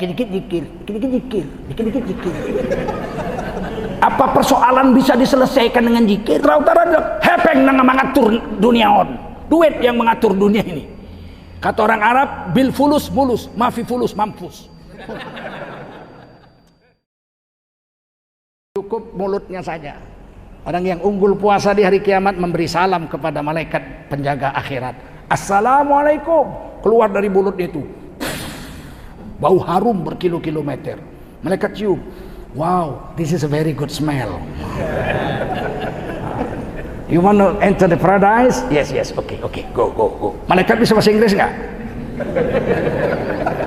dikit-dikit zikir, dikit-dikit zikir, dikit-dikit zikir. Apa persoalan bisa diselesaikan dengan zikir? Utara hepeng nang mengatur dunia on. Duit yang mengatur dunia ini. Kata orang Arab, bil fulus mulus, mafi fulus mampus. Cukup mulutnya saja. Orang yang unggul puasa di hari kiamat memberi salam kepada malaikat penjaga akhirat. Assalamualaikum. Keluar dari mulutnya itu bau harum berkilo-kilometer. Malaikat cium. Wow, this is a very good smell. You want to enter the paradise? Yes, yes. Okay, go. Malaikat bisa bahasa Inggris nggak?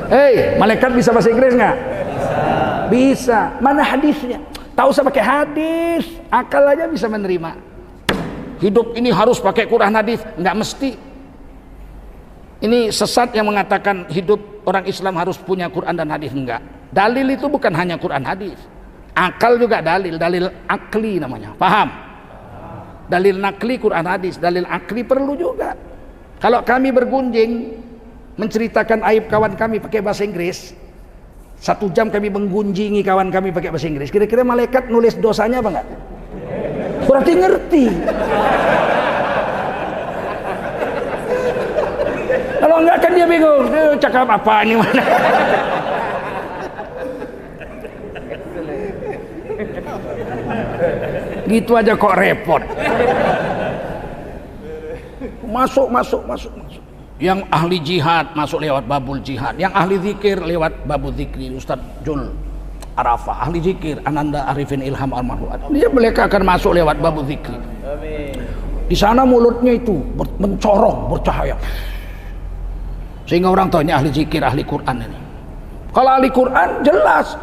Hey, malaikat bisa bahasa Inggris nggak? Bisa. Mana hadisnya? Tahu usah pakai hadis, akal aja bisa menerima. Hidup ini harus pakai Quran hadis, nggak mesti. Ini sesat yang mengatakan hidup orang Islam harus punya Quran dan hadis, enggak. Dalil itu bukan hanya Quran hadis. Akal juga dalil akli namanya. Paham? Dalil nakli Quran hadis, dalil akli perlu juga. Kalau kami bergunjing menceritakan aib kawan kami pakai bahasa Inggris, 1 jam kami menggunjingi kawan kami pakai bahasa Inggris, kira-kira malaikat nulis dosanya apa enggak? Berarti ngerti. Kalau enggak kan dia bingung, cakap apa ini mana? Gitu aja kok repot. Masuk. Yang ahli jihad masuk lewat babul jihad, yang ahli zikir lewat babul zikri. Ustaz Jul Arafah ahli zikir, Ananda Arifin Ilham Almarhum, dia mereka akan masuk lewat babul zikri. Di sana mulutnya itu mencorong, bercahaya, sehingga orang tahu ini ahli zikir, ahli Quran ini. Kalau ahli Quran jelas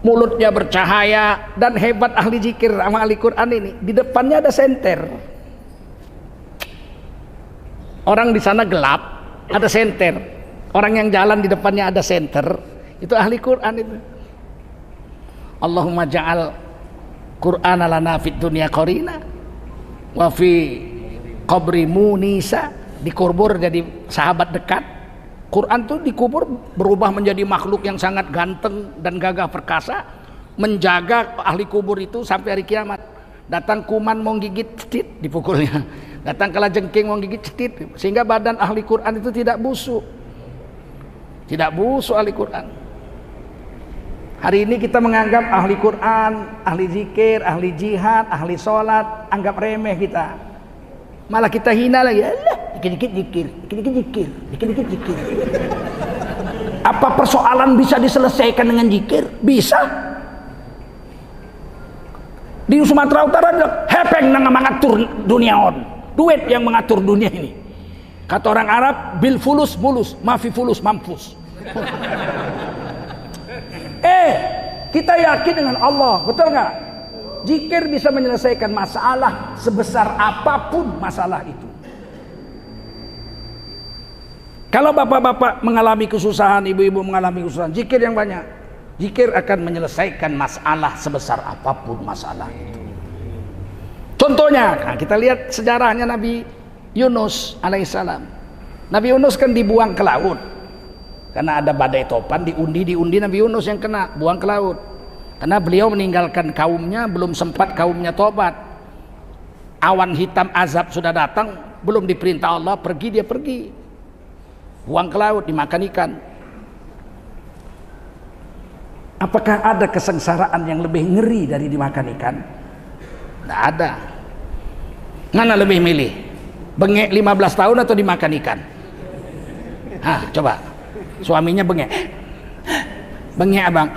mulutnya bercahaya, dan hebat ahli zikir sama ahli Quran ini, di depannya ada senter. Orang di sana gelap, ada senter. Orang yang jalan di depannya ada senter. Itu ahli Quran itu. Allahumma ja'al Qur'ana lana fid dunya qarina wa fi qabri munisa. Dikubur jadi sahabat dekat. Quran tuh dikubur berubah menjadi makhluk yang sangat ganteng dan gagah perkasa, menjaga ahli kubur itu sampai hari kiamat. Datang kuman mau gigit, cetit dipukulnya. Datang kalajengking mau gigit, cetit, sehingga badan ahli Quran itu tidak busuk. Tidak busuk ahli Quran. Hari ini kita menganggap ahli Quran, ahli zikir, ahli jihad, ahli sholat, anggap remeh kita. Malah kita hina lagi. Alah, dikit-dikit zikir, dikit-dikit zikir, dikit-dikit zikir. Apa persoalan bisa diselesaikan dengan zikir? Bisa. Di Sumatera Utara hepeng nang mengatur dunia on. Duit yang mengatur dunia ini. Kata orang Arab, bil fulus mulus, mafi fulus mampus. Kita yakin dengan Allah, betul nggak? Zikir bisa menyelesaikan masalah sebesar apapun masalah itu. Kalau bapak-bapak mengalami kesusahan, ibu-ibu mengalami kesusahan, zikir yang banyak. Zikir akan menyelesaikan masalah sebesar apapun masalah itu. Contohnya, nah kita lihat sejarahnya Nabi Yunus alaihissalam. Nabi Yunus kan dibuang ke laut karena ada badai topan, diundi Nabi Yunus yang kena, buang ke laut. Karena beliau meninggalkan kaumnya, belum sempat kaumnya tobat. Awan hitam azab sudah datang, belum diperintah Allah pergi, dia pergi. Buang ke laut, dimakan ikan. Apakah ada kesengsaraan yang lebih ngeri dari dimakan ikan? Tidak ada. Mana lebih milih? Bengek 15 tahun atau dimakan ikan? Coba. Suaminya bengek. Bengek abang.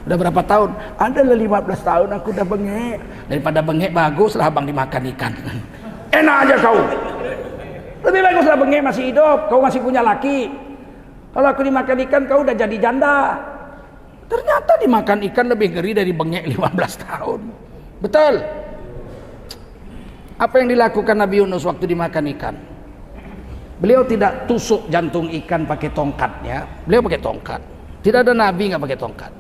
Udah berapa tahun? Adalah 15 tahun aku udah bengek. Daripada bengek baguslah abang dimakan ikan. Enak aja kau. Lebih baguslah bengek masih hidup, kau masih punya laki. Kalau aku dimakan ikan kau udah jadi janda. Ternyata dimakan ikan lebih ngeri dari bengek 15 tahun. Betul. Apa yang dilakukan Nabi Yunus waktu dimakan ikan? Beliau tidak tusuk jantung ikan pakai tongkatnya. Beliau pakai tongkat. Tidak ada nabi nggak pakai tongkat.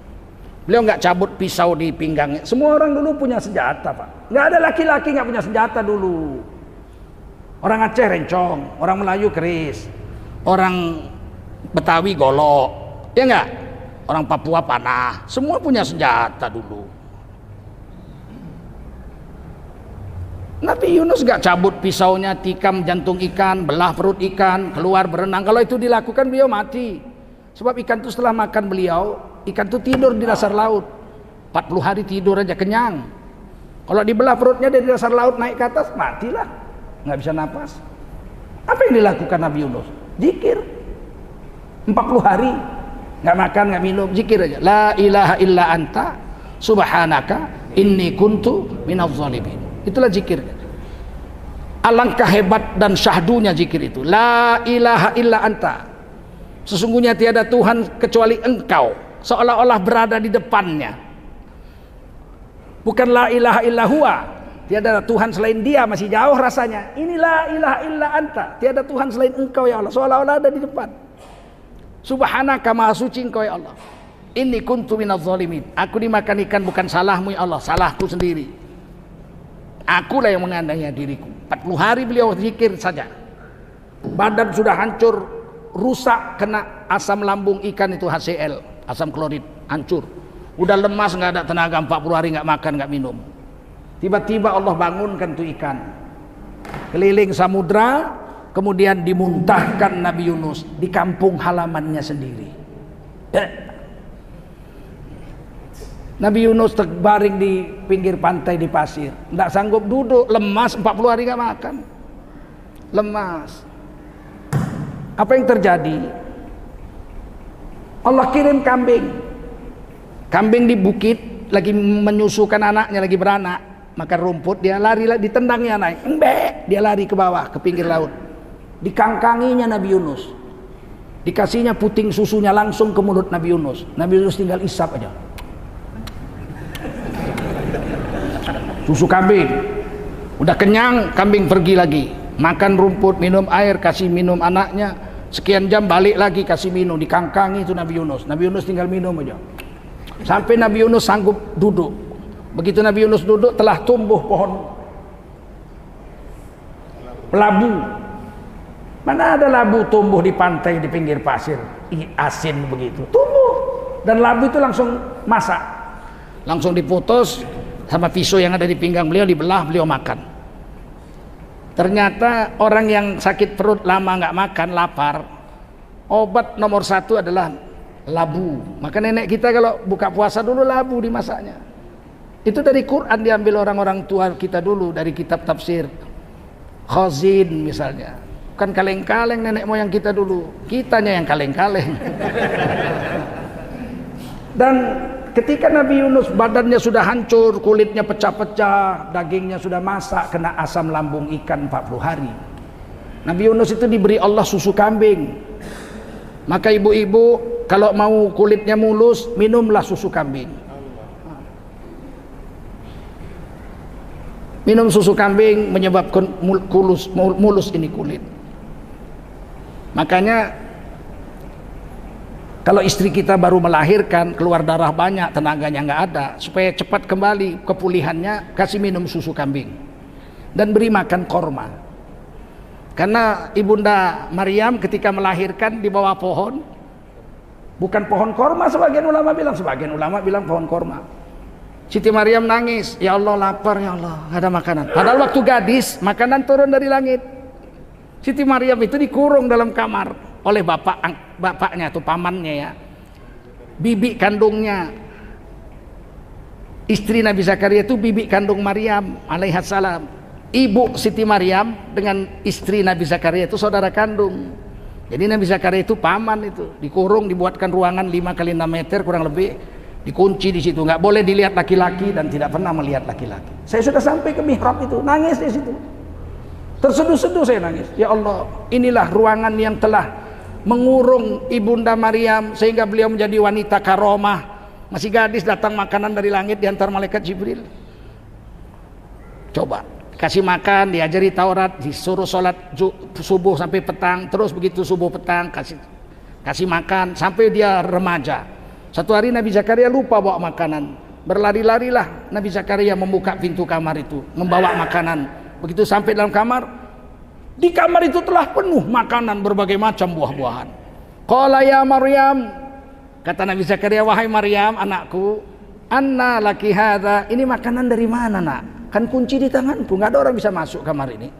Beliau nggak cabut pisau di pinggangnya. Semua orang dulu punya senjata, Pak. Nggak ada laki-laki nggak punya senjata dulu. Orang Aceh rencong, orang Melayu keris, orang Betawi golok, Ya enggak? Orang Papua panah, semua punya senjata dulu. Nabi Yunus gak cabut pisaunya, tikam jantung ikan, belah perut ikan, keluar berenang. Kalau itu dilakukan beliau mati. Sebab ikan itu setelah makan beliau, ikan itu tidur di dasar laut. 40 hari tidur aja kenyang. Kalau dibelah perutnya dari dasar laut naik ke atas, matilah. Nggak bisa napas. Apa yang dilakukan Nabi Yunus? Zikir. 40 hari nggak makan, nggak minum, zikir aja. La ilaha illa anta subhanaka inni kuntu minadz zalimin. Itulah zikir. Alangkah hebat dan syahdunya zikir itu. La ilaha illa anta. Sesungguhnya tiada Tuhan kecuali engkau. Seolah-olah berada di depannya. Bukan la ilaha illa huwa. Tiada Tuhan selain dia, masih jauh rasanya. Ini la ilaha illa anta. Tiada Tuhan selain engkau ya Allah. Seolah-olah ada di depan. Subhanaka maha suci engkau ya Allah. Inni kuntu minadz zalimin. Aku dimakan ikan bukan salahmu ya Allah, salahku sendiri. Akulah yang menganiaya diriku. 40 hari beliau zikir saja. Badan sudah hancur, rusak kena asam lambung ikan itu HCl, asam klorid, hancur. Udah lemas, nggak ada tenaga, 40 hari nggak makan, nggak minum. Tiba-tiba Allah bangunkan tuh ikan. Keliling samudra, kemudian dimuntahkan Nabi Yunus di kampung halamannya sendiri. Nabi Yunus terbaring di pinggir pantai di pasir, tidak sanggup duduk, lemas, 40 hari nggak makan, lemas. Apa yang terjadi? Allah kirim kambing. Kambing di bukit lagi menyusukan anaknya, lagi beranak, makan rumput, dia lari, ditendangnya naik, dia lari ke bawah ke pinggir laut. Dikangkanginya Nabi Yunus, dikasihnya puting susunya langsung ke mulut Nabi Yunus. Nabi Yunus tinggal isap aja. Susu kambing, udah kenyang, kambing pergi lagi, makan rumput, minum air, kasih minum anaknya, sekian jam balik lagi kasih minum, dikangkangi itu Nabi Yunus. Nabi Yunus tinggal minum aja, sampai Nabi Yunus sanggup duduk. Begitu Nabi Yunus duduk, telah tumbuh pohon labu. Mana ada labu tumbuh di pantai di pinggir pasir, asin begitu, tumbuh. Dan labu itu langsung masak, langsung diputus sama pisau yang ada di pinggang beliau, dibelah, beliau makan. Ternyata orang yang sakit perut lama nggak makan, lapar, obat nomor 1 adalah labu. Maka nenek kita kalau buka puasa dulu labu dimasaknya. Itu dari Quran diambil orang-orang tua kita dulu, dari kitab tafsir Khazin misalnya. Bukan kaleng-kaleng nenek moyang kita dulu, kitanya yang kaleng-kaleng. Dan ketika Nabi Yunus badannya sudah hancur, kulitnya pecah-pecah, dagingnya sudah masak, kena asam lambung ikan 40 hari. Nabi Yunus itu diberi Allah susu kambing. Maka ibu-ibu kalau mau kulitnya mulus, minumlah susu kambing. Minum susu kambing menyebabkan mulus ini kulit. Makanya kalau istri kita baru melahirkan, keluar darah banyak, tenaganya nggak ada, supaya cepat kembali kepulihannya, kasih minum susu kambing dan beri makan korma. Karena ibunda Maryam ketika melahirkan di bawah pohon, bukan pohon korma sebagian ulama bilang pohon korma. Siti Maryam nangis, ya Allah lapar ya Allah, nggak ada makanan. Padahal waktu gadis makanan turun dari langit. Siti Maryam itu dikurung dalam kamar oleh bapaknya atau pamannya ya, bibi kandungnya. Istri Nabi Zakaria itu bibi kandung Maryam alaihissalam. Ibu Siti Maryam dengan istri Nabi Zakaria itu saudara kandung. Jadi Nabi Zakaria itu paman, itu dikurung, dibuatkan ruangan 5 kali 6 meter kurang lebih, dikunci di situ, nggak boleh dilihat laki-laki dan tidak pernah melihat laki-laki. Saya sudah sampai ke mihrab itu, nangis di situ, terseduh-seduh saya nangis. Ya Allah, inilah ruangan yang telah mengurung ibunda Maryam sehingga beliau menjadi wanita karomah. Masih gadis datang makanan dari langit diantar malaikat Jibril. Coba kasih makan, diajari Taurat, disuruh sholat subuh sampai petang, terus begitu subuh petang kasih makan sampai dia remaja. Satu hari Nabi Zakaria lupa bawa makanan, berlari-larilah Nabi Zakaria membuka pintu kamar itu, membawa makanan. Begitu sampai dalam kamar, di kamar itu telah penuh makanan berbagai macam buah-buahan. Qala ya Maryam, Kata Nabi Zakaria, wahai Maryam anakku, anna laki hadza, ini makanan dari mana nak? Kan kunci di tanganku, nggak ada orang bisa masuk kamar ini.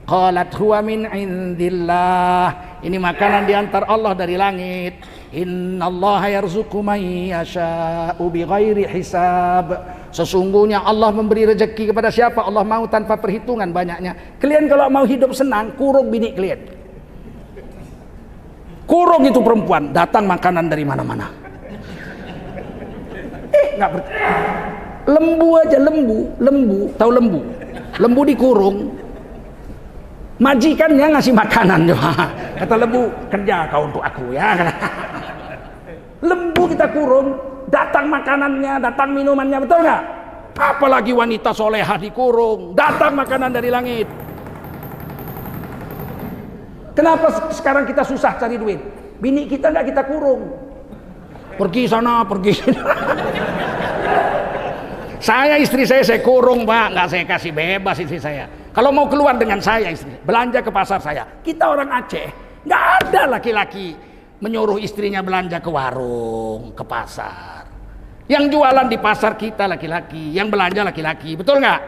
Qalat huwa min indillah, ini makanan diantar Allah dari langit. Innallaha yarzuqu man yasha'u bighairi hisab. Sesungguhnya Allah memberi rezeki kepada siapa Allah mau tanpa perhitungan banyaknya. Kalian kalau mau hidup senang, kurung bini kalian. Kurung itu perempuan, datang makanan dari mana-mana. Nggak lembu aja, lembu, tahu lembu? Lembu dikurung. Majikannya ngasih makanan. Kata lembu, kerja kau untuk aku ya. Lembu kita kurung, datang makanannya, datang minumannya, betul nggak? Apalagi wanita solehah dikurung, datang makanan dari langit. Kenapa sekarang kita susah cari duit? Bini kita nggak kita kurung, pergi sana, pergi sini. Saya istri saya kurung pak, nggak saya kasih bebas istri saya. Kalau mau keluar dengan saya istri, belanja ke pasar saya. Kita orang Aceh, nggak ada laki-laki menyuruh istrinya belanja ke warung, ke pasar. Yang jualan di pasar kita laki-laki, yang belanja laki-laki, betul nggak?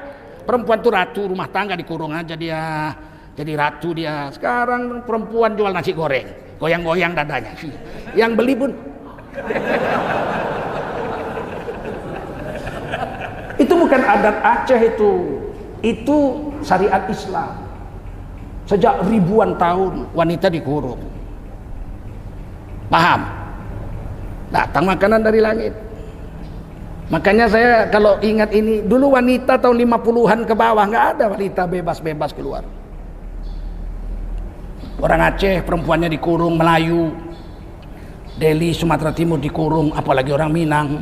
Perempuan tuh ratu rumah tangga, dikurung aja dia, jadi ratu dia. Sekarang perempuan jual nasi goreng, goyang-goyang dadanya. Yang beli pun. Itu bukan adat Aceh itu syariat Islam. Sejak ribuan tahun wanita dikurung. Paham? Datang makanan dari langit. Makanya saya kalau ingat ini, dulu wanita tahun 50-an ke bawah nggak ada wanita bebas-bebas keluar. Orang Aceh perempuannya dikurung, Melayu, Delhi, Sumatera Timur dikurung, apalagi orang Minang,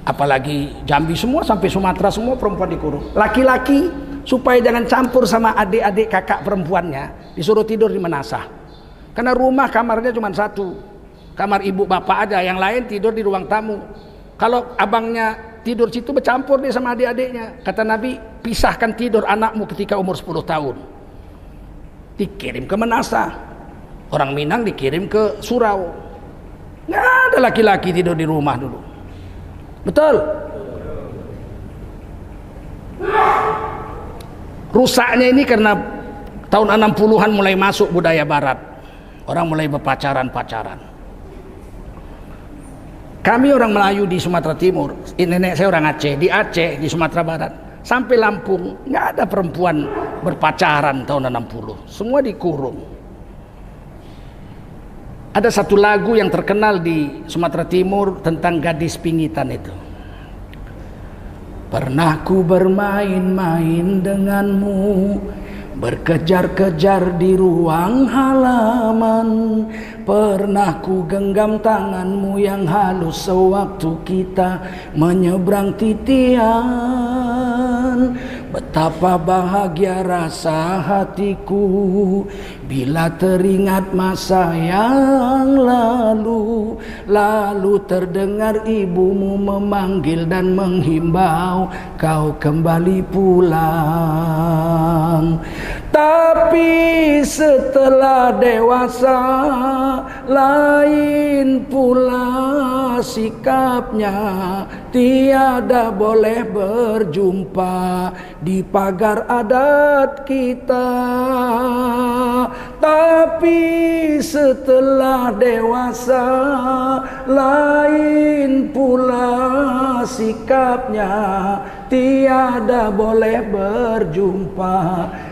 apalagi Jambi, semua sampai Sumatera semua perempuan dikurung. Laki-laki supaya jangan campur sama adik-adik kakak perempuannya disuruh tidur di menasah. Karena rumah kamarnya cuma satu, kamar ibu bapak aja, yang lain tidur di ruang tamu. Kalau abangnya tidur situ bercampur dia sama adik-adiknya. Kata Nabi, pisahkan tidur anakmu ketika umur 10 tahun. Dikirim ke menasah. Orang Minang dikirim ke surau. Nggak ada laki-laki tidur di rumah dulu. Betul? Rusaknya ini karena tahun 60-an mulai masuk budaya barat. Orang mulai berpacaran-pacaran. Kami orang Melayu di Sumatera Timur, nenek saya orang Aceh, di Aceh, di Sumatera Barat, sampai Lampung, nggak ada perempuan berpacaran tahun 60. Semua dikurung. Ada satu lagu yang terkenal di Sumatera Timur tentang gadis pingitan itu. Pernah ku bermain-main denganmu, berkejar-kejar di ruang halaman. Pernah ku genggam tanganmu yang halus sewaktu kita menyeberang titian. Betapa bahagia rasa hatiku bila teringat masa yang lalu. Lalu terdengar ibumu memanggil dan menghimbau kau kembali pulang. Tapi setelah dewasa lain pula sikapnya, tiada boleh berjumpa di pagar adat kita. Tapi setelah dewasa lain pula sikapnya, tiada boleh berjumpa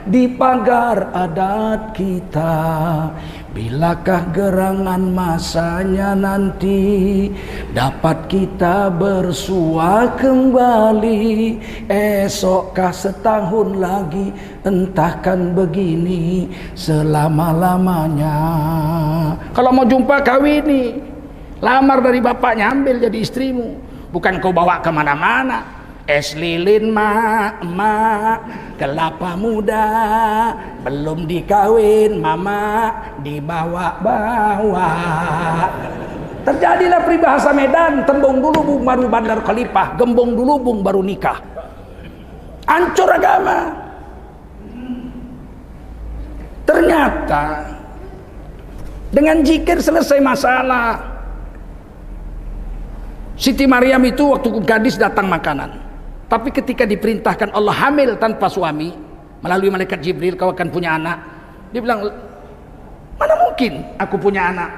di pagar adat kita. Bilakah gerangan masanya nanti dapat kita bersua kembali? Esokkah setahun lagi, entahkan begini selama-lamanya. Kalau mau jumpa kawini, lamar dari bapaknya, ambil jadi istrimu. Bukan kau bawa kemana-mana. Es lilin mak, kelapa muda, belum dikawin mama, dibawa-bawa. Terjadilah peribahasa Medan, tembung dulu bung baru bandar khalifah, gembong dulu bung baru nikah. Hancur agama. Ternyata dengan zikir selesai masalah. Siti Maryam itu waktu gadis datang makanan. Tapi ketika diperintahkan Allah hamil tanpa suami melalui malaikat Jibril, kau akan punya anak. Dia bilang, mana mungkin aku punya anak?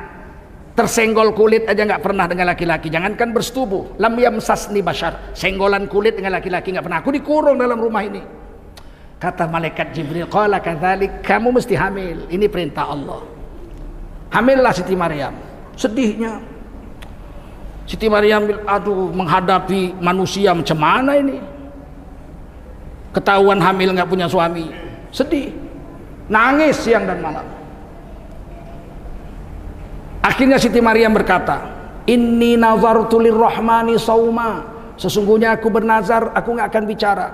Tersenggol kulit aja nggak pernah dengan laki-laki, jangankan bersetubuh. Lam yamsasni bashar, senggolan kulit dengan laki-laki nggak pernah. Aku dikurung dalam rumah ini. Kata malaikat Jibril, qala kadzalik, kamu mesti hamil. Ini perintah Allah. Hamillah Siti Maryam. Sedihnya Siti Maryam, aduh, menghadapi manusia macam mana ini? Ketahuan hamil nggak punya suami, sedih, nangis siang dan malam. Akhirnya Siti Maryam berkata, inni nazartu lirrahmani sauma, sesungguhnya aku bernazar aku nggak akan bicara.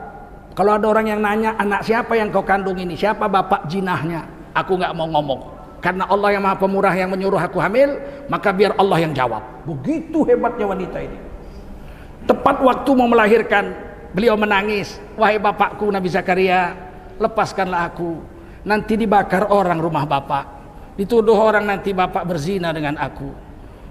Kalau ada orang yang nanya, anak siapa yang kau kandung ini, siapa bapak jinahnya, aku nggak mau ngomong. Karena Allah yang Maha Pemurah yang menyuruh aku hamil, maka biar Allah yang jawab. Begitu hebatnya wanita ini. Tepat waktu mau melahirkan, beliau menangis, wahai bapakku Nabi Zakaria, lepaskanlah aku, nanti dibakar orang rumah bapak, dituduh orang nanti bapak berzina dengan aku.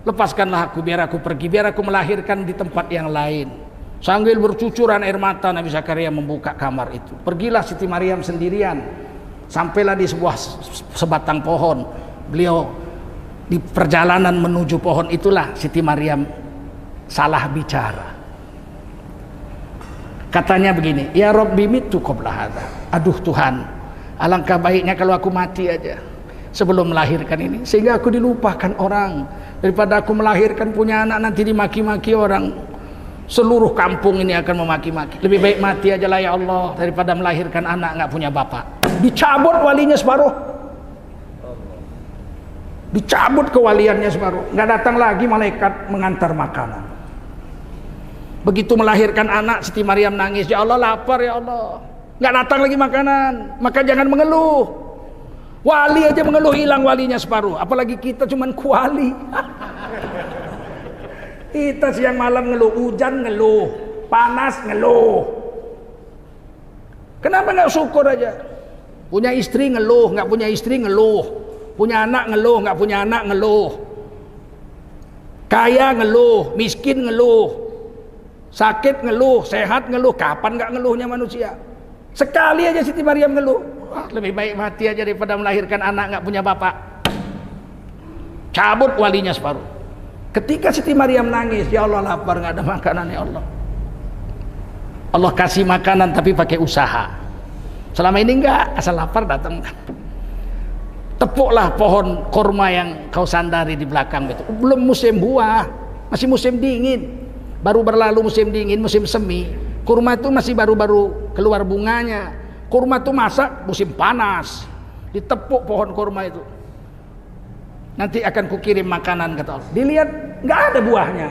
Lepaskanlah aku, biar aku pergi, biar aku melahirkan di tempat yang lain. Sambil bercucuran air mata, Nabi Zakaria membuka kamar itu. Pergilah Siti Maryam sendirian, sampailah di sebuah sebatang pohon. Beliau di perjalanan menuju pohon itulah Siti Maryam salah bicara. Katanya begini, ya Rabbi mitu qabla hadza. Aduh Tuhan, alangkah baiknya kalau aku mati aja sebelum melahirkan ini, sehingga aku dilupakan orang, daripada aku melahirkan punya anak nanti dimaki-maki orang, seluruh kampung ini akan memaki-maki. Lebih baik mati aja lah ya Allah, daripada melahirkan anak nggak punya bapak. Dicabut walinya separuh, dicabut kewaliannya separuh, nggak datang lagi malaikat mengantar makanan. Begitu melahirkan anak, Siti Maryam nangis, ya Allah lapar ya Allah, nggak datang lagi makanan. Maka jangan mengeluh, wali aja mengeluh hilang walinya separuh, apalagi kita cuman kuali. Kita siang malam ngeluh, hujan ngeluh, panas ngeluh. Kenapa nggak syukur aja? Punya istri ngeluh, nggak punya istri ngeluh. Punya anak ngeluh, nggak punya anak ngeluh. Kaya ngeluh, miskin ngeluh. Sakit ngeluh, sehat ngeluh. Kapan nggak ngeluhnya manusia? Sekali aja Siti Maryam ngeluh. Wah, lebih baik mati aja daripada melahirkan anak nggak punya bapak. Cabut walinya separuh. Ketika Siti Maryam nangis, ya Allah lapar, nggak ada makanan ya Allah. Allah kasih makanan tapi pakai usaha. Selama ini enggak, asal lapar datang. Tepuklah pohon korma yang kau sandari di belakang itu. Belum musim buah, masih musim dingin. Baru berlalu musim dingin, musim semi. Kurma itu masih baru-baru keluar bunganya. Kurma itu masak musim panas. Ditepuk pohon kurma itu. Nanti akan kukirim makanan kata Allah. Dilihat nggak ada buahnya.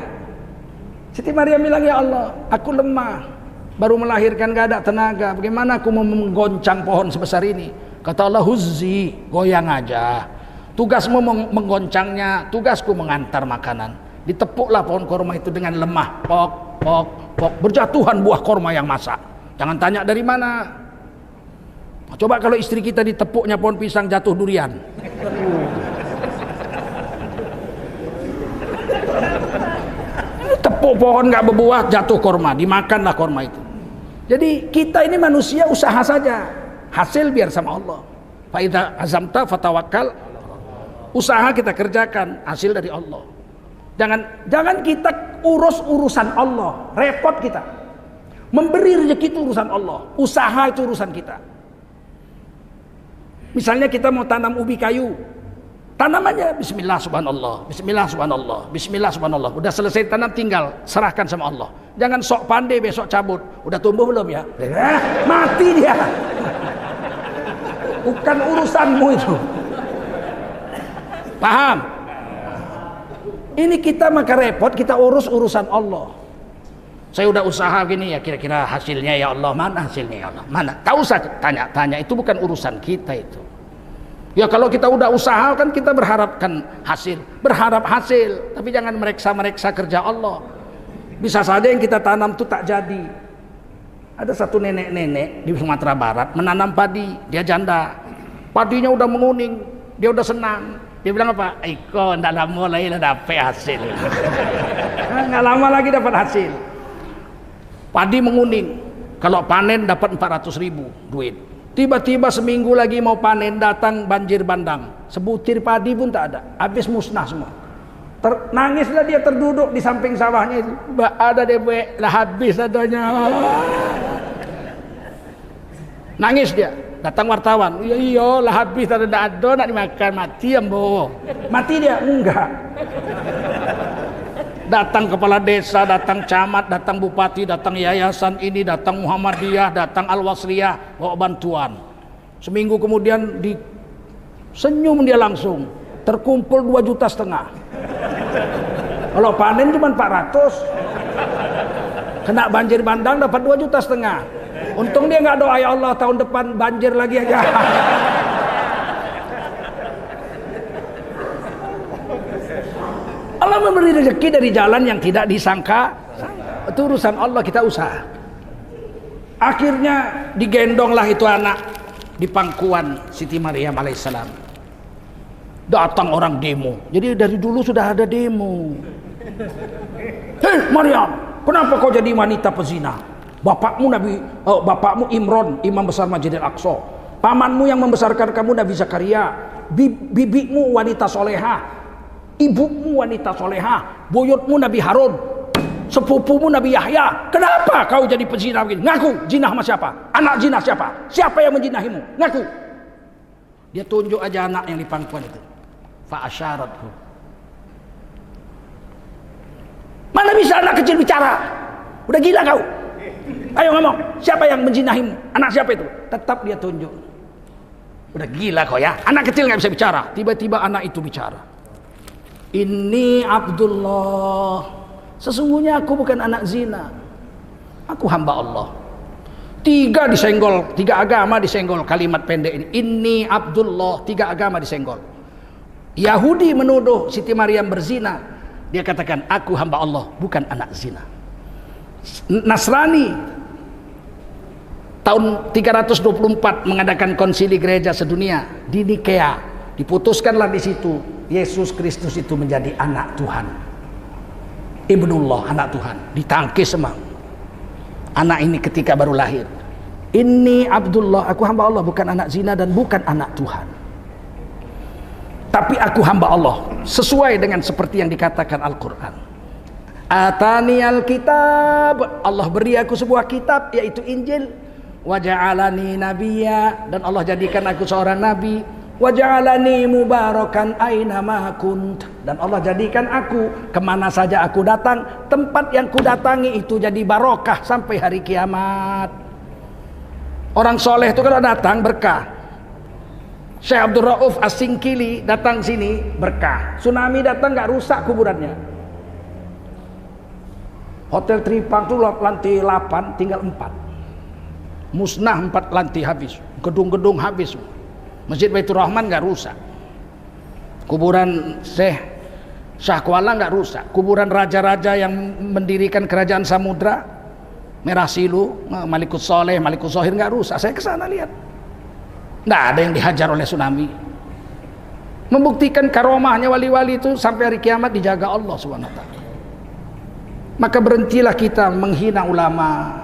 Siti Maryam bilang, ya Allah, aku lemah, baru melahirkan nggak ada tenaga. Bagaimana aku mau menggoncang pohon sebesar ini? Kata Allah, huzzi, goyang aja. Tugasmu menggoncangnya, tugasku mengantar makanan. Ditepuklah pohon korma itu dengan lemah, pok, pok, pok. Berjatuhan buah korma yang masak. Jangan tanya dari mana. Coba kalau istri kita ditepuknya pohon pisang jatuh durian. Tepuk pohon nggak berbuah, jatuh korma, dimakanlah korma itu. Jadi kita ini manusia usaha saja, hasil biar sama Allah. Fa idza azamta fatawakkal. Usaha kita kerjakan, hasil dari Allah. Jangan kita urus urusan Allah, repot kita. Memberi rezeki itu urusan Allah, usaha itu urusan kita. Misalnya kita mau tanam ubi kayu, tanamannya bismillah subhanallah, bismillah subhanallah, bismillah subhanallah. Udah selesai tanam tinggal serahkan sama Allah. Jangan sok pandai besok cabut. Udah tumbuh belum ya? Mati dia. Bukan urusanmu itu. Paham? Ini kita maka repot, kita urus urusan Allah. Saya udah usaha gini ya, kira-kira hasilnya ya Allah, mana hasilnya ya Allah, mana? Tak usah tanya-tanya, itu bukan urusan kita itu. Ya kalau kita udah usaha kan kita berharapkan hasil, berharap hasil, tapi jangan mereksa-mereksa kerja Allah. Bisa saja yang kita tanam itu tak jadi. Ada satu nenek-nenek di Sumatera Barat menanam padi, dia janda. Padinya udah menguning, dia udah senang. Dia bilang apa? Iko ndak lama lagi lah dapat hasil. Nggak lama lagi dapat hasil. Padi menguning. Kalau panen dapat 400.000 duit. Tiba-tiba seminggu lagi mau panen, datang banjir bandang. Sebutir padi pun tak ada, habis musnah semua. Nangislah dia terduduk di samping sawahnya itu. Ada DP lah, habis adanya. Nangis dia. Datang wartawan. Iya lah, habis ada nak dimakan, mati ambo. Mati dia? Enggak. Datang kepala desa, datang camat, datang bupati, datang yayasan ini, datang Muhammadiyah, datang Al-Wasliyah bawa bantuan. Seminggu kemudian senyum dia langsung. Terkumpul 2,5 juta. Kalau panen cuma 400. Kena banjir bandang dapat 2,5 juta. Untung dia nggak doa, ya Allah tahun depan banjir lagi aja. Allah memberi rezeki dari jalan yang tidak disangka. Itu urusan Allah, kita usaha. Akhirnya digendonglah itu anak di pangkuan Siti Maryam alaihissalam. Datang orang demo. Jadi dari dulu sudah ada demo. Hei Maryam, kenapa kau jadi wanita pezina? Bapakmu Imron, imam besar Masjidil Aqsa. Pamanmu yang membesarkan kamu Nabi Zakaria. Bibimu wanita solehah. Ibumu wanita solehah, buyutmu Nabi Harun, sepupumu Nabi Yahya. Kenapa kau jadi pezina begini? Ngaku, jinah sama siapa? Anak jinah siapa? Siapa yang menjinahimu? Ngaku. Dia tunjuk aja anak yang di pangkuan itu. Fa'asyarathu. Mana bisa anak kecil bicara? Udah gila kau? Ayo ngomong, siapa yang menjinahimu? Anak siapa itu? Tetap dia tunjuk. Udah gila kau ya? Anak kecil nggak bisa bicara. Tiba-tiba anak itu bicara. Ini Abdullah, sesungguhnya aku bukan anak zina, aku hamba Allah. 3 disenggol, 3 agama disenggol kalimat pendek ini. Ini Abdullah, 3 agama disenggol. Yahudi menuduh Siti Maryam berzina, dia katakan aku hamba Allah, bukan anak zina. Nasrani tahun 324 mengadakan konsili gereja sedunia di Nikea, diputuskanlah di situ Yesus Kristus itu menjadi anak Tuhan, Ibnullah, anak Tuhan. Ditangkis semua anak ini ketika baru lahir. Ini Abdullah, aku hamba Allah, bukan anak zina dan bukan anak Tuhan, tapi aku hamba Allah sesuai dengan seperti yang dikatakan Al-Quran. Atani al-kitab, Allah beri aku sebuah kitab yaitu Injil. Wa ja'alani nabiyya, dan Allah jadikan aku seorang nabi. Wa ja'alani mubarakan aina ma kunt, dan Allah jadikan aku kemana saja aku datang, tempat yang ku datangi itu jadi barokah sampai hari kiamat. Orang soleh itu kalau datang berkah. Syekh Abdul Rauf As-Singkili datang sini berkah. Tsunami datang nggak rusak kuburannya. Hotel Tripang itu lantai 8 tinggal 4. Musnah 4 lantai habis. Gedung-gedung habis. Masjid Baitur Rahman nggak rusak. Kuburan Syekh Shah Kuala nggak rusak. Kuburan raja-raja yang mendirikan kerajaan Samudra, Merah Silu, Malikus Soleh, Malikus Zohir nggak rusak. Saya kesana lihat. Nggak ada yang dihajar oleh tsunami. Membuktikan karomahnya wali-wali itu sampai hari kiamat dijaga Allah SWT. Maka berhentilah kita menghina ulama.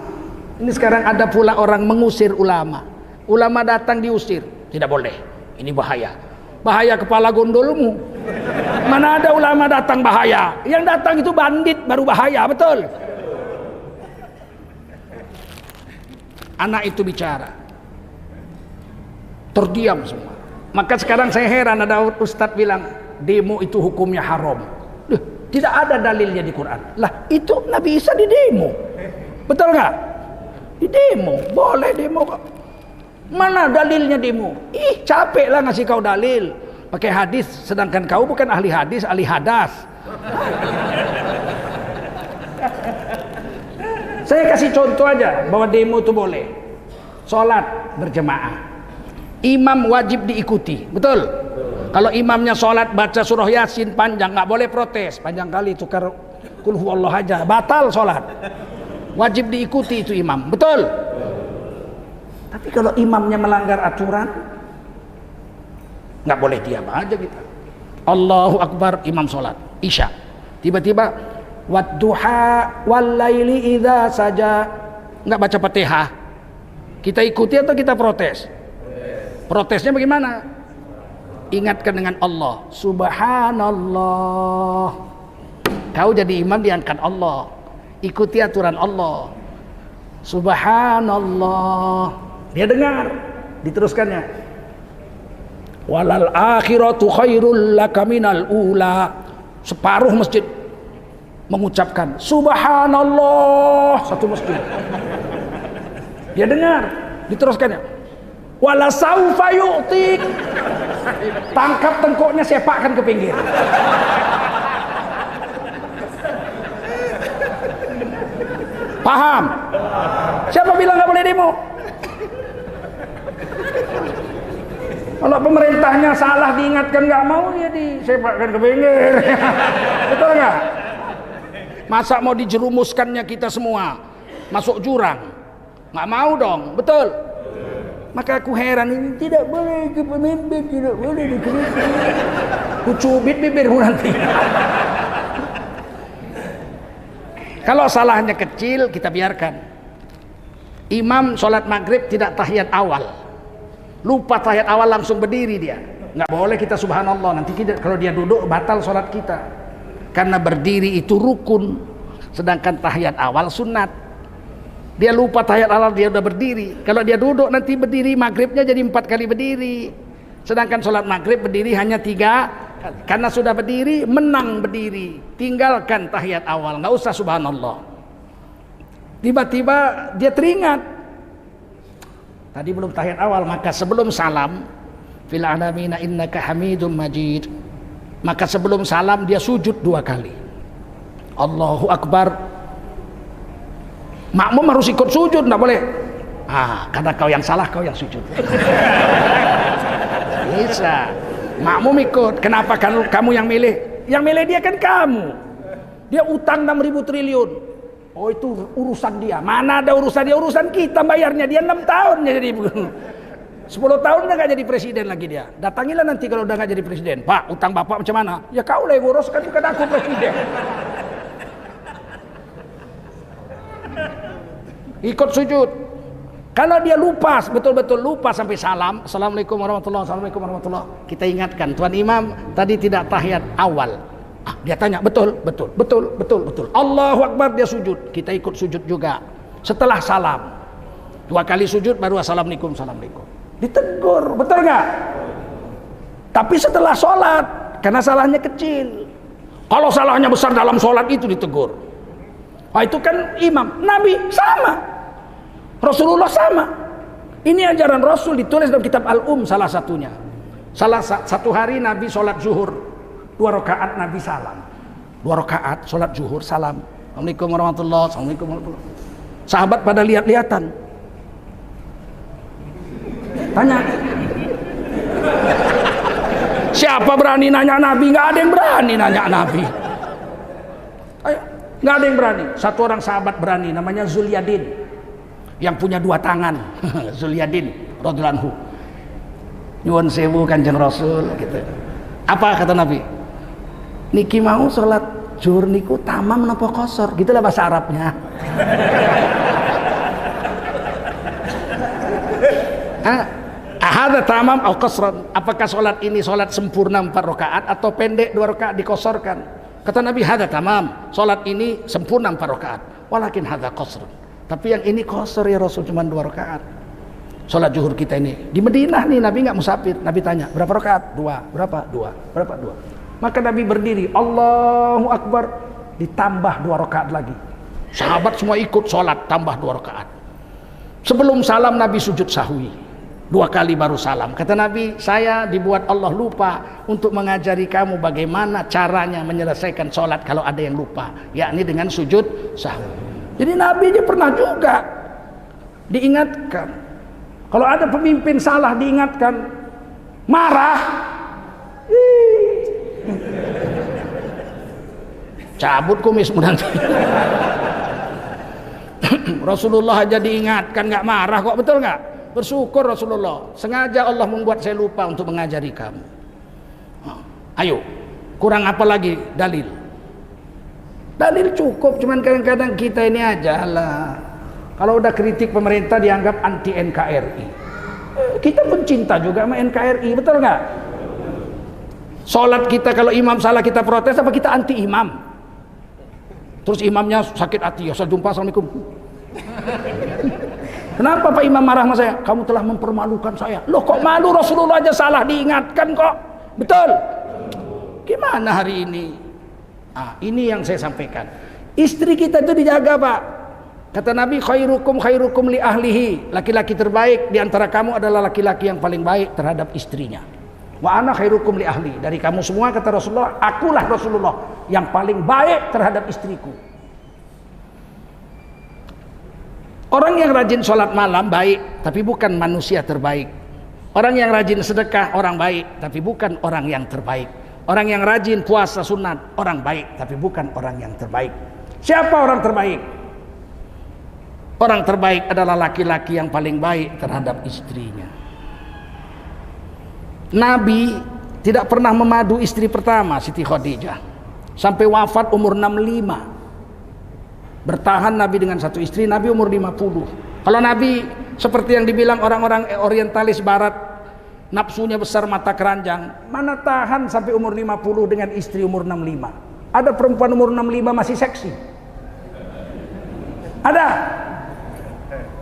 Ini sekarang ada pula orang mengusir ulama. Ulama datang diusir. Tidak boleh, ini bahaya. Bahaya kepala gondolmu. Mana ada ulama datang bahaya? Yang datang itu bandit baru bahaya, betul? Anak itu bicara, terdiam semua. Maka sekarang saya heran, ada ustadz bilang demo itu hukumnya haram. Tidak ada dalilnya di Quran. Lah itu Nabi Isa di demo, betul nggak? Di demo, boleh demo kok. Mana dalilnya demo? Ih, capek lah ngasih kau dalil pakai hadis, sedangkan kau bukan ahli hadis, ahli hadas. Saya kasih contoh aja bahwa demo itu boleh. Sholat berjemaah, imam wajib diikuti, betul? Kalau imamnya sholat baca surah Yasin panjang, nggak boleh protes. Panjang kali tukar kul huwallah aja, batal sholat. Wajib diikuti itu imam, betul? Tapi kalau imamnya melanggar aturan, nggak boleh diam aja kita. Allahu Akbar, imam sholat Isya. Tiba-tiba wadduha wallaili idza saja, nggak baca Fatihah. Kita ikuti atau kita protes? Protesnya bagaimana? Ingatkan dengan Allah, subhanallah. Kau jadi imam diangkat Allah, ikuti aturan Allah, subhanallah. Dia dengar, diteruskannya, walal akhiratu khairul laka minal ula. Separuh masjid mengucapkan subhanallah, satu masjid. Dia dengar, diteruskannya, wala saufa yu'tik. Tangkap tengkuknya, sepakkan ke pinggir. Paham? Siapa bilang nggak boleh demo? Kalau pemerintahnya salah diingatkan nggak mau, ya disepakkan ke pinggir. Betul nggak? Masa mau dijerumuskannya kita semua masuk jurang? Nggak mau dong, betul? Maka aku heran, ini tidak boleh ke pemimpin, tidak boleh dikritik. Ku cubit bibirmu nanti. Kalau salahnya kecil, kita biarkan. Imam sholat maghrib tidak tahiyat awal, lupa tahiyat awal, langsung berdiri dia. Nggak boleh kita subhanallah, nanti kita, kalau dia duduk batal sholat kita. Karena berdiri itu rukun, sedangkan tahiyat awal sunat. Dia lupa tahiyat awal, dia udah berdiri. Kalau dia duduk nanti berdiri, maghribnya jadi 4 kali berdiri. Sedangkan sholat maghrib berdiri hanya 3. Karena sudah berdiri, menang berdiri, tinggalkan tahiyat awal, nggak usah subhanallah. Tiba-tiba dia teringat, tadi belum tahiyat awal, maka sebelum salam, fil alamina innaka hamidum majid, maka sebelum salam dia sujud 2 kali. Allahu Akbar. Makmum harus ikut sujud, nggak boleh. Karena kau yang salah, kau yang sujud. Bisa. Makmum ikut. Kenapa kamu yang milih? Yang milih dia kan kamu. Dia utang 6.000 triliun. Oh, itu urusan dia. Mana ada urusan dia? Urusan kita bayarnya. Dia 6 tahun jadi 10 tahun udah gak jadi presiden lagi dia. Datangilah nanti kalau udah gak jadi presiden. Pak, utang bapak macam mana? Ya kau lah yang urus, kan bukan aku presiden. Ikut sujud. Kalau dia lupa, betul-betul lupa sampai salam, assalamualaikum warahmatullahi, assalamualaikum warahmatullahi, kita ingatkan, tuan imam tadi tidak tahiyat awal. Dia tanya, betul. Allahu Akbar, dia sujud, kita ikut sujud juga. Setelah salam 2 kali sujud baru assalamualaikum. Ditegur, betul nggak? Tapi setelah sholat, karena salahnya kecil. Kalau salahnya besar dalam sholat itu ditegur. Itu kan imam, Nabi sama. Rasulullah sama. Ini ajaran Rasul, ditulis dalam kitab Al-Um salah satunya. Satu hari Nabi sholat zuhur 2 rakaat, Nabi salam 2 rakaat sholat zuhur, salam assalamualaikum warahmatullahi, assalamualaikum warahmatullahi. Sahabat pada lihat-lihatan, tanya, siapa berani nanya Nabi? Nggak ada yang berani nanya Nabi. Ayo, nggak ada yang berani. Satu orang sahabat berani, namanya Zulyadin, yang punya 2 tangan. Zulyadin radhiyallahu anhu, nyuwun sewu Kanjeng Rasul gitu. Apa kata Nabi? Niki mau sholat zuhur niku tamam napa qasar, gitulah bahasa Arabnya. Ahada tamam atau qasran, apakah sholat ini sholat sempurna 4 rakaat atau pendek 2 rakaat dikosorkan? Kata Nabi, hada tamam, sholat ini sempurna 4 rakaat, walakin hada qasran, tapi yang ini qasar ya Rasul, cuma 2 rakaat. Sholat zuhur kita ini di Madinah nih, Nabi nggak musafir. Nabi tanya, berapa rakaat? 2. Berapa? 2. Berapa? 2. Maka Nabi berdiri, Allahu Akbar, ditambah 2 rakaat lagi. Sahabat semua ikut sholat, tambah 2 rakaat. Sebelum salam Nabi sujud sahwi 2 kali baru salam. Kata Nabi, saya dibuat Allah lupa untuk mengajari kamu bagaimana caranya menyelesaikan sholat kalau ada yang lupa, yakni dengan sujud sahwi. Jadi Nabi aja pernah juga diingatkan. Kalau ada pemimpin salah diingatkan, marah, cabut kumismu nanti. Rasulullah aja diingatkan nggak marah kok, betul nggak? Bersyukur Rasulullah. Sengaja Allah membuat saya lupa untuk mengajari kamu. Ayo Kurang apa lagi dalil? Dalil cukup, cuman kadang-kadang kita ini aja lah. Kalau udah kritik pemerintah dianggap anti NKRI. Kita pencinta juga sama NKRI, betul nggak? Sholat kita kalau imam salah kita protes, apa kita anti imam? Terus imamnya sakit hati, ya saya jumpa, assalamualaikum. Kenapa Pak Imam marah sama saya? Kamu telah mempermalukan saya. Loh kok malu, Rasulullah aja salah diingatkan kok. Betul. Gimana hari ini? Ini yang saya sampaikan. Istri kita itu dijaga, Pak. Kata Nabi, khairukum khairukum li ahlihi. Laki-laki terbaik di antara kamu adalah laki-laki yang paling baik terhadap istrinya. Wa ana khairukum li ahli. Dari kamu semua, kata Rasulullah, akulah Rasulullah yang paling baik terhadap istriku. Orang yang rajin sholat malam baik, tapi bukan manusia terbaik. Orang yang rajin sedekah orang baik, tapi bukan orang yang terbaik. Orang yang rajin puasa sunat orang baik, tapi bukan orang yang terbaik. Siapa orang terbaik? Orang terbaik adalah laki-laki yang paling baik terhadap istrinya. Nabi tidak pernah memadu istri pertama, Siti Khadijah, sampai wafat umur 65. Bertahan Nabi dengan satu istri, Nabi umur 50. Kalau Nabi seperti yang dibilang orang-orang orientalis barat, nafsunya besar mata keranjang, mana tahan sampai umur 50 dengan istri umur 65. Ada perempuan umur 65 masih seksi? Ada.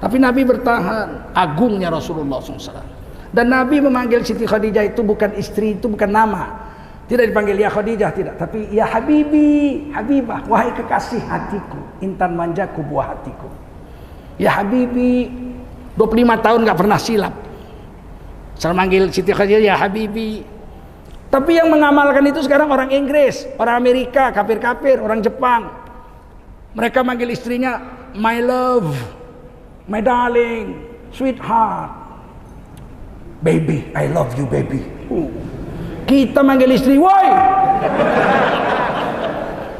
Tapi Nabi bertahan. Agungnya Rasulullah SAW. Dan Nabi memanggil Siti Khadijah itu bukan istri, itu bukan nama. Tidak dipanggil ya Khadijah, tidak, tapi ya Habibi, Habibah, wahai kekasih hatiku, intan manjaku, buah hatiku. Ya Habibi, 25 tahun gak pernah silap. Saya manggil Siti Khadijah ya Habibi. Tapi yang mengamalkan itu sekarang orang Inggris, orang Amerika, kafir-kafir, orang Jepang. Mereka manggil istrinya my love, my darling, sweetheart, baby, I love you baby. Kita manggil istri, woi,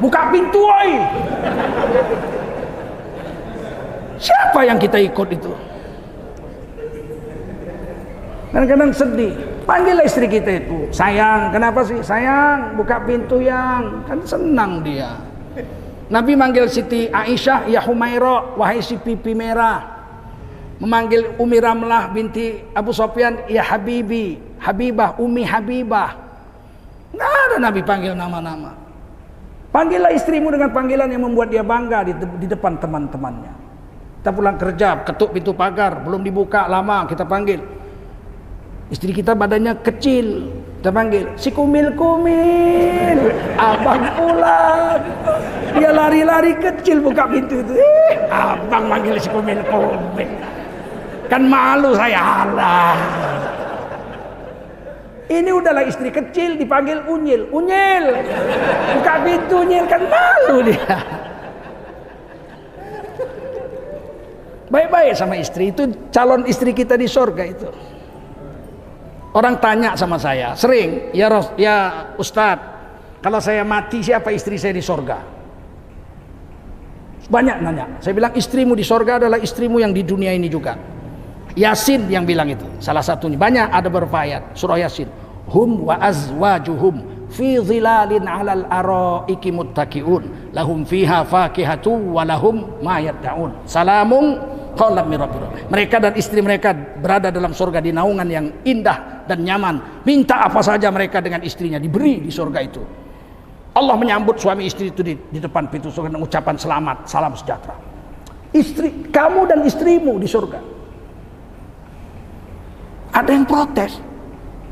buka pintu woi. Siapa yang kita ikut itu? Kadang-kadang sedih. Panggillah istri kita itu, sayang. Kenapa sih? Sayang, buka pintu yang. Kan senang dia. Nabi manggil Siti Aisyah, ya Humaira, wahai si pipi merah. Memanggil Umi Ramlah binti Abu Sofyan, ya Habibi, Habibah, Umi Habibah. Nggak ada Nabi panggil nama-nama. Panggillah istrimu dengan panggilan yang membuat dia bangga di depan teman-temannya. Kita pulang kerja, ketuk pintu pagar, belum dibuka lama, kita panggil. Istri kita badannya kecil, kita panggil, si kumil-kumil, abang pulang. Dia lari-lari kecil buka pintu itu. Abang manggil si kumil-kumil. Kan malu saya, Allah. Ini udahlah istri kecil dipanggil unyil, unyil, buka pintu unyil, kan malu dia. Baik-baik sama istri, itu calon istri kita di surga itu. Orang tanya sama saya sering, ya Ustadz, kalau saya mati siapa istri saya di surga? Banyak nanya. Saya bilang istrimu di surga adalah istrimu yang di dunia ini juga. Yasin yang bilang itu, salah satunya. Banyak, ada beberapa ayat surah Yasin. Hum wa azwajuhum fi zilalin 'alal araiki muttaqiun lahum fiha fakihatu wa lahum ma yad'un. Salamun qaulam mir rabbir. Mereka dan istri mereka berada dalam surga di naungan yang indah dan nyaman. Minta apa saja mereka dengan istrinya diberi di surga itu. Allah menyambut suami istri itu di depan pintu surga dengan ucapan selamat, salam sejahtera. Istri kamu dan istrimu di surga. Ada yang protes,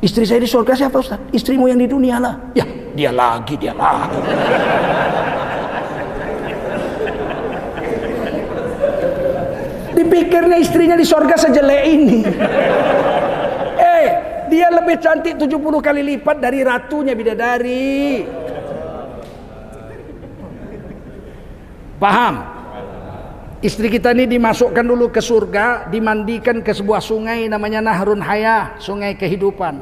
istri saya di surga siapa Ustaz? Istrimu yang di dunia lah. Ya, dia lagi. Dipikirnya istrinya di surga sejelek ini. Dia lebih cantik 70 kali lipat dari ratunya bidadari. Paham? Istri kita ini dimasukkan dulu ke surga, dimandikan ke sebuah sungai namanya Nahrun Hayah, sungai kehidupan.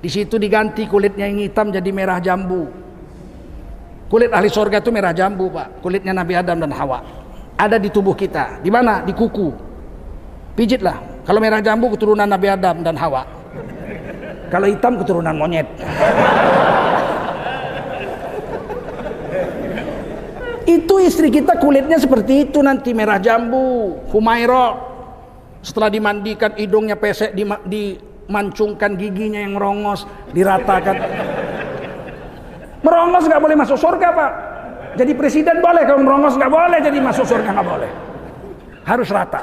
Di situ diganti kulitnya yang hitam jadi merah jambu. Kulit ahli surga itu merah jambu, Pak. Kulitnya Nabi Adam dan Hawa. Ada di tubuh kita. Di mana? Di kuku. Pijitlah. Kalau merah jambu keturunan Nabi Adam dan Hawa. Kalau hitam keturunan monyet. Itu istri kita kulitnya seperti itu nanti, merah jambu, Humaira. Setelah dimandikan hidungnya pesek, dimancungkan giginya yang merongos, diratakan. Merongos nggak boleh masuk surga, Pak. Jadi presiden boleh, kalau merongos nggak boleh, jadi masuk surga nggak boleh. Harus rata.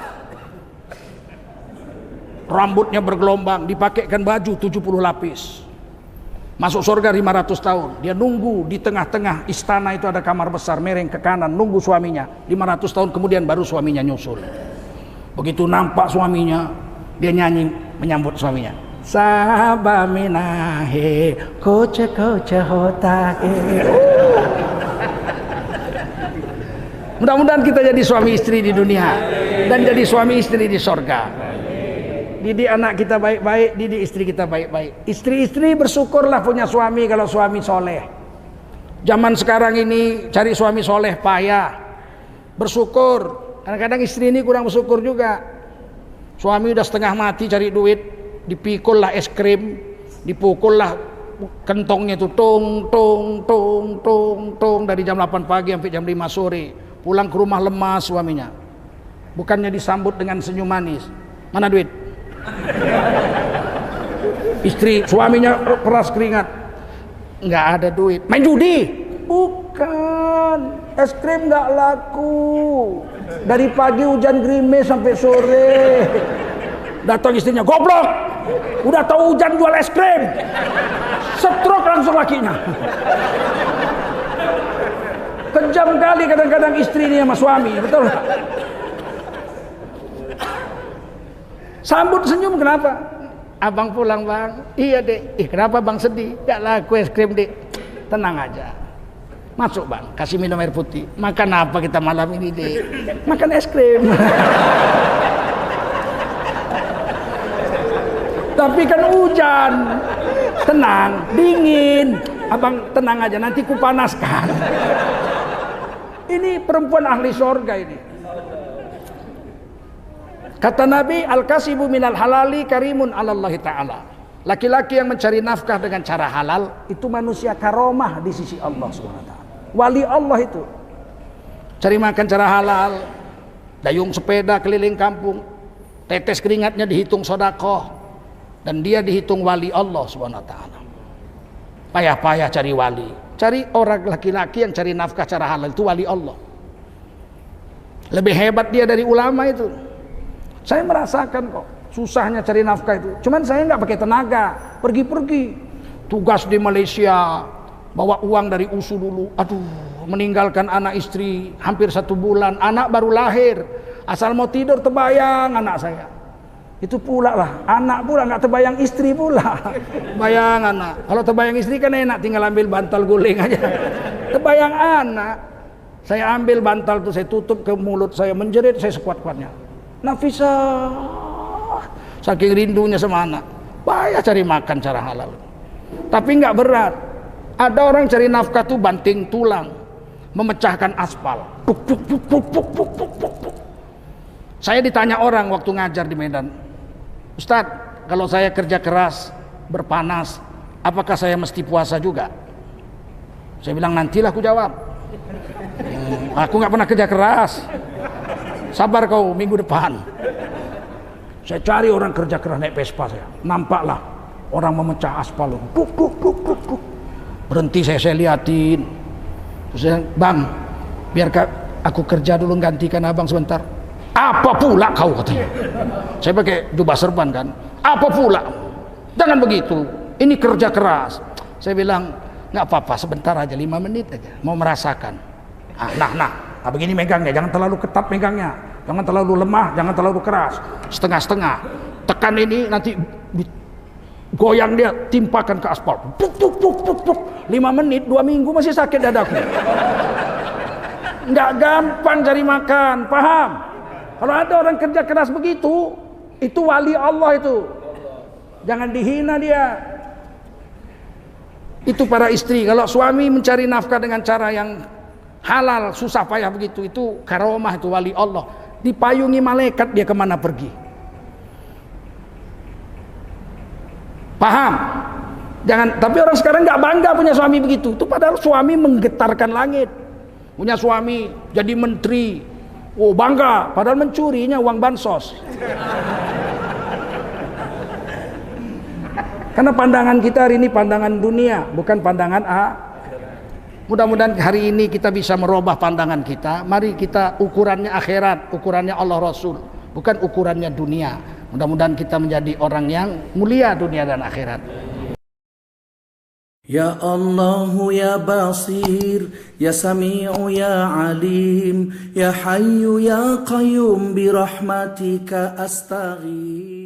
Rambutnya bergelombang, dipakaikan baju 70 lapis. Masuk surga 500 tahun. Dia nunggu di tengah-tengah istana itu ada kamar besar, mereng ke kanan, nunggu suaminya. 500 tahun kemudian baru suaminya nyusul. Begitu nampak suaminya, dia nyanyi menyambut suaminya. Sabaminahe koce koce hotahe. Mudah-mudahan kita jadi suami istri di dunia dan jadi suami istri di surga. Didik anak kita baik-baik, didik istri kita baik-baik. Istri-istri bersyukurlah punya suami kalau suami soleh. Zaman sekarang ini cari suami soleh payah. Bersyukur. Kadang-kadang istri ini kurang bersyukur juga. Suami udah setengah mati cari duit, dipikul lah es krim, dipukul lah kentongnya itu tung tung tung tung tung dari jam 8 pagi sampai jam 5 sore. Pulang ke rumah lemas suaminya. Bukannya disambut dengan senyum manis. Mana duit? Istri suaminya peras keringat, nggak ada duit, main judi. Bukan, es krim nggak laku, dari pagi hujan gerimis sampai sore. Datang istrinya, goblok, udah tahu hujan jual es krim, stroke langsung lakinya. Kejam kali kadang-kadang istri ini sama suami, betul nggak? Sambut senyum, kenapa? Abang pulang bang. Iya dek. Kenapa bang sedih? Gak laku es krim dek. Tenang aja. Masuk bang, kasih minum air putih. Makan apa kita malam ini dek? Makan es krim. Tapi kan hujan. Tenang, dingin. Abang tenang aja, nanti kupanaskan. Ini perempuan ahli surga ini. Kata Nabi, al-kasibu minal halali karimun alallahi ta'ala. Laki-laki yang mencari nafkah dengan cara halal, itu manusia karomah di sisi Allah SWT. Wali Allah itu. Cari makan cara halal, dayung sepeda keliling kampung, tetes keringatnya dihitung sodakoh, dan dia dihitung wali Allah SWT. Payah-payah cari wali. Cari orang laki-laki yang cari nafkah cara halal, itu wali Allah. Lebih hebat dia dari ulama itu. Saya merasakan kok susahnya cari nafkah itu. Cuman saya nggak pakai tenaga, pergi-pergi, tugas di Malaysia, bawa uang dari USU dulu. Aduh, meninggalkan anak istri hampir 1 bulan, anak baru lahir, asal mau tidur terbayang anak saya. Itu pula lah, anak pula nggak terbayang istri pula. Bayang anak. Kalau terbayang istri kan enak, tinggal ambil bantal guling aja. Terbayang anak, saya ambil bantal tuh, saya tutup ke mulut saya, menjerit saya sekuat-kuatnya. Nafisah, saking rindunya sama anak. Payah cari makan cara halal. Tapi nggak berat. Ada orang cari nafkah tuh banting tulang, memecahkan aspal. Puk, puk, puk, puk, puk, puk, puk, puk, puk. Saya ditanya orang waktu ngajar di Medan, Ustadz, kalau saya kerja keras, berpanas, apakah saya mesti puasa juga? Saya bilang nantilah aku jawab. Aku nggak pernah kerja keras. Sabar kau, minggu depan. Saya cari orang kerja keras naik Vespa saya. Nampaklah orang memecah aspal. Buk, buk, buk, buk, buk. Berhenti saya liatin. Terus saya, bang, biar aku kerja dulu gantikan abang sebentar. Apa pula kau katanya. Saya pakai jubah serban kan. Apa pula? Jangan begitu. Ini kerja keras. Saya bilang, nggak apa-apa, sebentar aja, 5 menit aja. Mau merasakan. Nah, begini megangnya, jangan terlalu ketat megangnya, jangan terlalu lemah, jangan terlalu keras, setengah-setengah. Tekan ini nanti goyang dia, timpakan ke aspal. Puk, puk, puk, puk, puk. 5 menit, 2 minggu masih sakit dadaku. Nggak gampang cari makan, paham? Kalau ada orang kerja keras begitu, itu wali Allah itu. Jangan dihina dia. Itu para istri, kalau suami mencari nafkah dengan cara yang halal, susah payah begitu, itu karomah, itu wali Allah. Dipayungi malaikat dia kemana pergi. Paham? Jangan. Tapi orang sekarang nggak bangga punya suami begitu. Itu padahal suami menggetarkan langit. punya suami jadi menteri, oh bangga, padahal mencurinya uang bansos. Karena pandangan kita hari ini pandangan dunia, bukan pandangan Mudah-mudahan hari ini kita bisa merubah pandangan kita. Mari kita ukurannya akhirat, ukurannya Allah Rasul, bukan ukurannya dunia. Mudah-mudahan kita menjadi orang yang mulia dunia dan akhirat. Ya Allah ya Basir, ya Sami'u ya Alim, ya Hayyu ya Qayyum bi rahmatika astaghith.